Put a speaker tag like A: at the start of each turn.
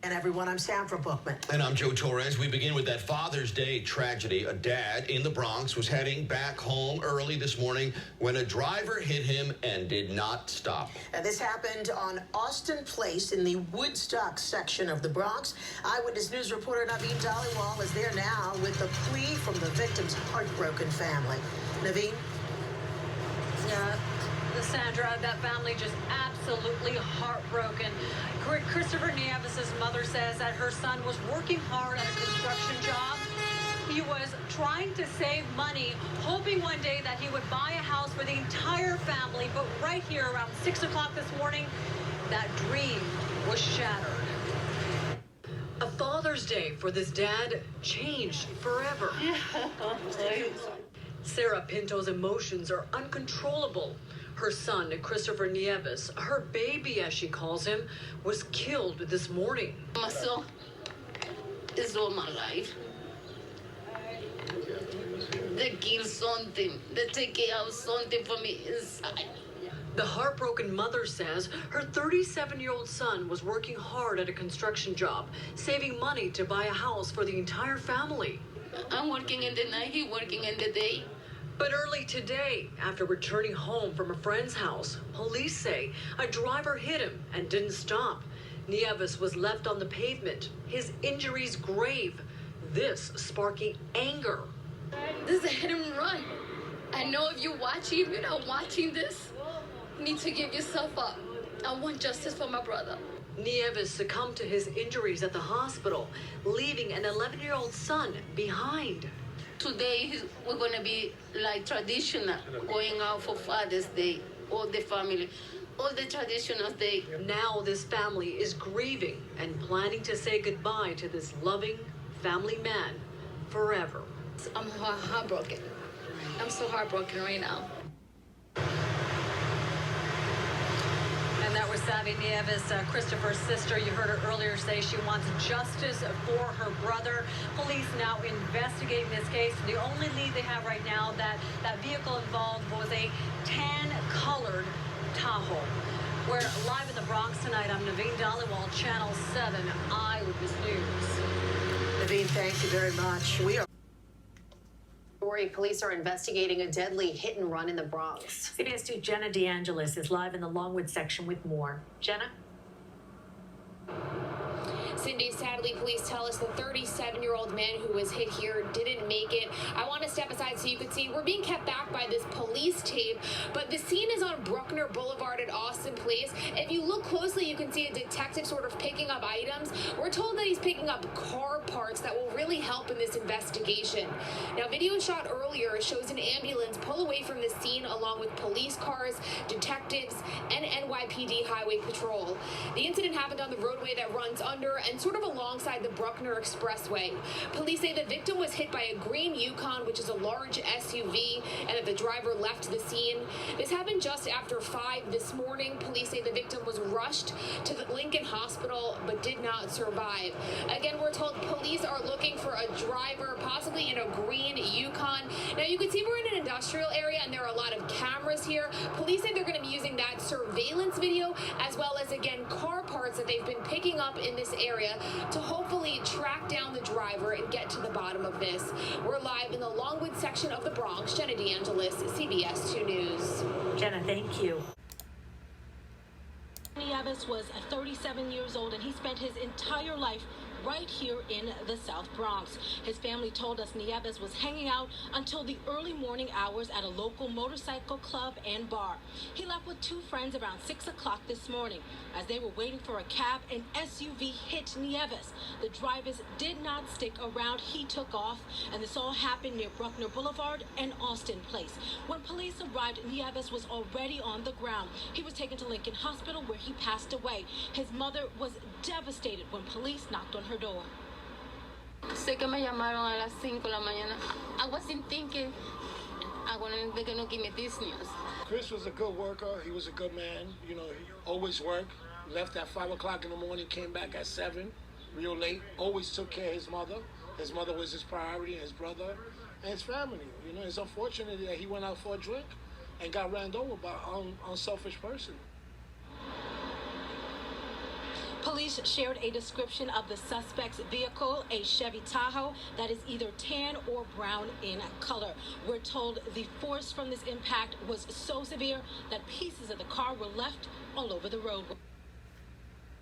A: And everyone, I'm Sandra Bookman.
B: And I'm Joe Torres. We begin with that Father's Day tragedy. A dad in the Bronx was heading back home early this morning when a driver hit him and did not stop.
A: And this happened on Austin Place in the Woodstock section of the Bronx. Eyewitness News reporter Naveen Dhaliwal is there now with the plea from the victim's heartbroken family. Naveen?
C: Yeah. Sandra, that family just absolutely heartbroken. Christopher Nieves' mother says that her son was working hard at a construction job. He was trying to save money, hoping one day that he would buy a house for the entire family. But right here around 6 o'clock this morning, that dream was shattered. A Father's Day for this dad changed forever. Sarah Pinto's emotions are uncontrollable. Her son, Christopher Nieves, her baby as she calls him, was killed this morning.
D: My son is all my life. They kill something. They take out something from me inside.
C: The heartbroken mother says her 37-year-old son was working hard at a construction job, saving money to buy a house for the entire family.
D: I'm working in the night, he's working in the day.
C: But early today, after returning home from a friend's house, police say a driver hit him and didn't stop. Nieves was left on the pavement, his injuries grave, this sparking anger.
D: This is a hit and run. I know if you're not watching this, you need to give yourself up. I want justice for my brother.
C: Nieves succumbed to his injuries at the hospital, leaving an 11-year-old son behind.
D: Today, we're going to be like traditional, going out for Father's Day, all the family, all the traditional day.
C: Now this family is grieving and planning to say goodbye to this loving family man forever.
D: I'm heartbroken. I'm so heartbroken right now.
C: And that was Savvy Nieves, Christopher's sister. You heard her earlier say she wants justice for her brother. Police now investigating this case. The only lead they have right now that vehicle involved was a tan-colored Tahoe. We're live in the Bronx tonight. I'm Naveen Dhaliwal, Channel 7 Eyewitness News.
A: Naveen, thank you very much. We are.
E: Police are investigating a deadly hit and run in the Bronx.
F: CBS2 Jenna DeAngelis is live in the Longwood section with more. Jenna?
G: Cindy, sadly, police tell us the 37-year-old man who was hit here didn't make it. I want to step aside so you can see we're being kept back by this police tape, but the scene is on Bruckner Boulevard at Austin Place. If you look closely, you can see a detective sort of picking up items. We're told that he's picking up car parts that will really help in this investigation. Now, video shot earlier shows an ambulance pull away from the scene along with police cars, detectives, and NYPD Highway Patrol. The incident happened on the roadway that runs under and sort of alongside the Bruckner Expressway. Police say the victim was hit by a green Yukon, which is a large SUV, and that the driver left the scene. This happened just after 5 this morning. Police say the victim was rushed to the Lincoln Hospital but did not survive. Again, we're told police are looking for a driver, possibly in a green Yukon. Now, you can see we're in an industrial area and there are a lot of cameras here. Police say they're going to be using that surveillance video as well as, again, car parts that they've been picking up in this area to hopefully track down the driver and get to the bottom of this. We're live in the Longwood section of the Bronx. Jenna DeAngelis, CBS 2 News.
F: Jenna, thank you.
H: Nieves was 37 years old and he spent his entire life right here in the South Bronx. His family told us Nieves was hanging out until the early morning hours at a local motorcycle club and bar. He left with 2 friends around 6 o'clock this morning. As they were waiting for a cab, an SUV hit Nieves. The drivers did not stick around. He took off, and this all happened near Bruckner Boulevard and Austin Place. When police arrived, Nieves was already on the ground. He was taken to Lincoln Hospital where he passed away. His mother was devastated when police knocked on her door.
D: Sé que me llamaron a las 5 de la mañana. I wasn't thinking they're going to give me this news.
I: Chris was a good worker. He was a good man. You know, he always worked. Left at 5 o'clock in the morning, came back at 7, real late. Always took care of his mother. His mother was his priority, his brother, and his family. You know, it's unfortunate that he went out for a drink and got ran over by an unselfish person.
H: Police shared a description of the suspect's vehicle, a Chevy Tahoe that is either tan or brown in color. We're told the force from this impact was so severe that pieces of the car were left all over the road.